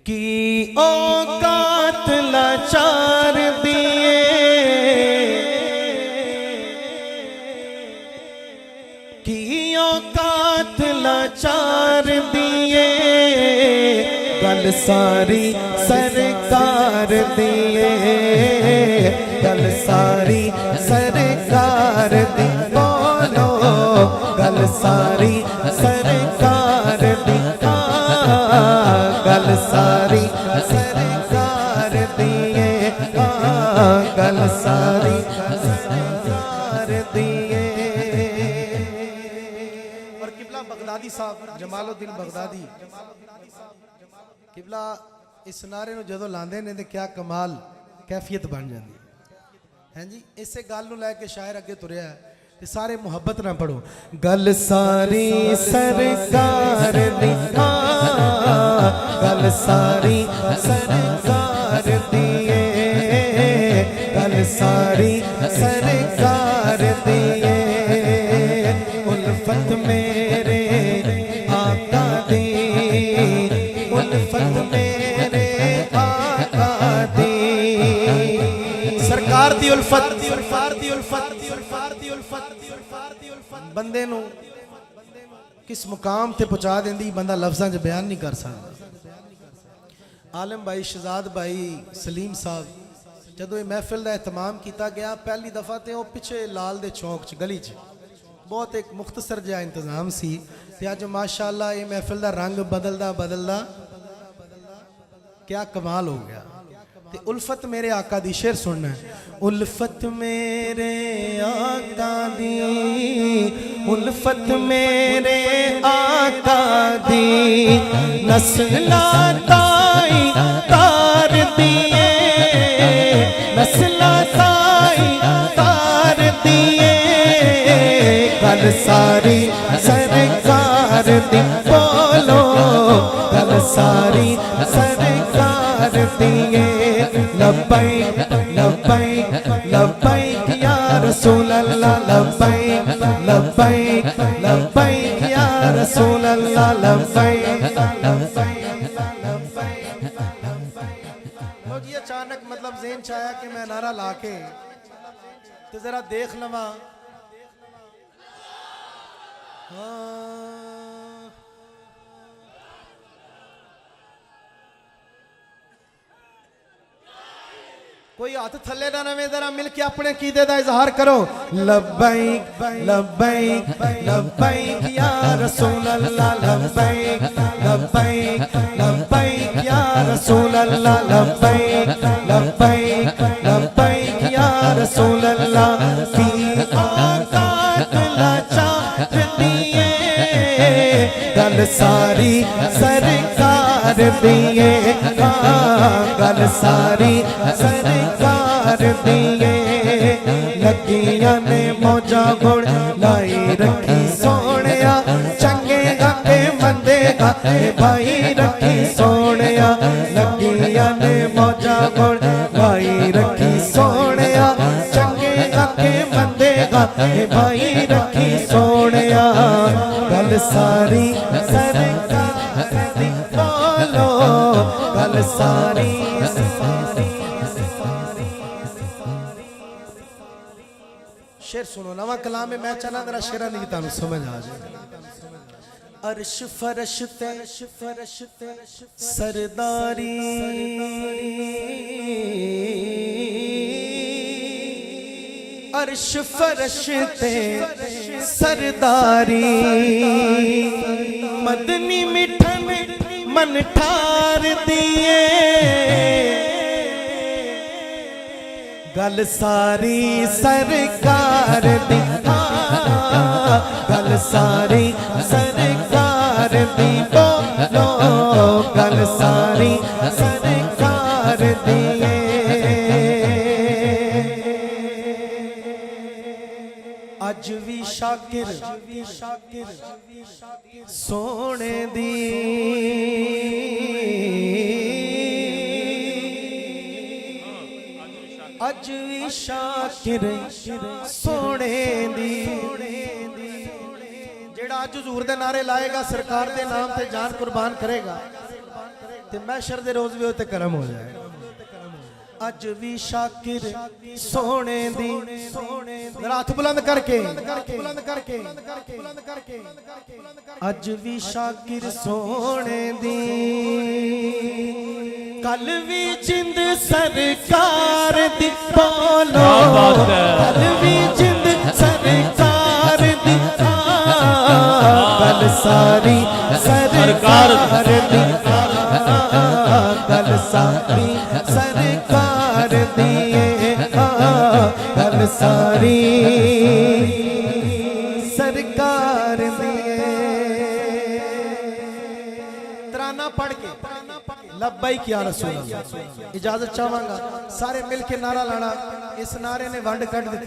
की औकात लाचार दिए, की औकात लाचार दिए, गल सारी सरकार दिए, गल सारी सरकार दी, बोलो गल सारी सरकार दी, गल सारी सरकार दिए, गल सारी सरकार दिए। और किबला बगदादी साहब जमालुद्दीन बगदादी किबला इस नारे नूं जदों लांदे ने ते क्या कमाल कैफियत बन जाती है जी। इसे गल नूं लैके शायर अगे तुरिया ते सारे मुहब्बत ना पढ़ो। गल सारी सरकार दी, गल सारी सरकार दिए, गल सारी सरकार दिए, उल्फत मेरे आका दी, उल्फत मेरे आका दी, सरकार दी उल्फत, सरकार दी उल्फत, सरकार दी उल्फत, बंदे नू किस मुकाम ते पहुंचा देंदी बंदा लफ्ज़ां च बयान नहीं कर सकता। आलम भाई शहजाद भाई सलीम साहब जदों ये महफिल का एहतमाम किया गया पहली दफ़ा तो वह पिछे लाल दे चौक च गली च बहुत एक मुख्तसर जिहा इंतजाम सी ते अज माशाअल्लाह ये महफिल का रंग बदलदा बदलदा क्या कमाल हो गया। ते उल्फत मेरे आका दी शेर सुनना है। उल्फत मेरे आका दी, उल्फत मेरे आका दी, नस्ला ताई तार दिए, नस्ला ताई तार दिए, गल सारी सरकार दी, बोलो गल सारी सरकार दिए। लब्बैक लब्बैक लब्बैक या रसूल अल्लाह, लब्बैक लब्बैक लब्बैक या रसूल अल्लाह, लब्बैक लब्बैक लब्बैक। लो जी अचानक मतलब ज़हन च आया कि मैं नारा लाके तो जरा देख लवा। कोई हाथ थले ना नवे जरा मिलके अपने कीदे दा इजहार करो। लब्बैक लब्बैक लब्बैक या रसूल अल्लाह, लब्बैक लब्बैक लब्बैक या रसूल अल्लाह, लब्बैक लब्बैक लब्बैक या रसूल अल्लाह। की औकात लाचार दिए, गल सारी सरकार दिए, गल सारी सरकार दिए। लगियां ने मौजा गुण लाई रखी सोनिया, चंगे गाके मंदे गाके भाई रखी सोनिया। लगियां ने मौजा गुण लाई रखी सोनिया, चंगे गाके मंदे गाके भाई रखी सोनिया। गल सारी सरकार दी, बोलो गल सारी सारी। शेर सुनो नवा कलाम में मैं चला जरा शेरा नहीं तुम समझ आ जाए। अर्श फरश ते सरदारी, अर्श फरश ते सरदारी, मदनी मिठन मन ठार दिए, गल सारी सरकार दी, गल सारी सरकार दी, बोलो गल सारी सरकार दिए। अज भी शाकिर सोने दी, अज भी शाकिर सोने दी, जेड़ा अज हजूर दे नारे लाएगा सरकार दे नाम ते जान कुर्बान करेगा ते मैशर दे रोज भी उत्ते करम हो जाए। अज भी शाकिर सोने दी हाथ बुलंद करके अज भी शाकिर सोने दी कल भी जिंद सरकार दी बोलो कल भी जिंद सरकार दी कल सारी सरकार दी कल सारी सरकार दिए कल सारी सरकार दिए। तराना पढ़ के लब्बैक या रसूल अल्लाह इजाजत चाहांगा सारे मिल के नारा लाना। इस नारे ने वंड कट दी।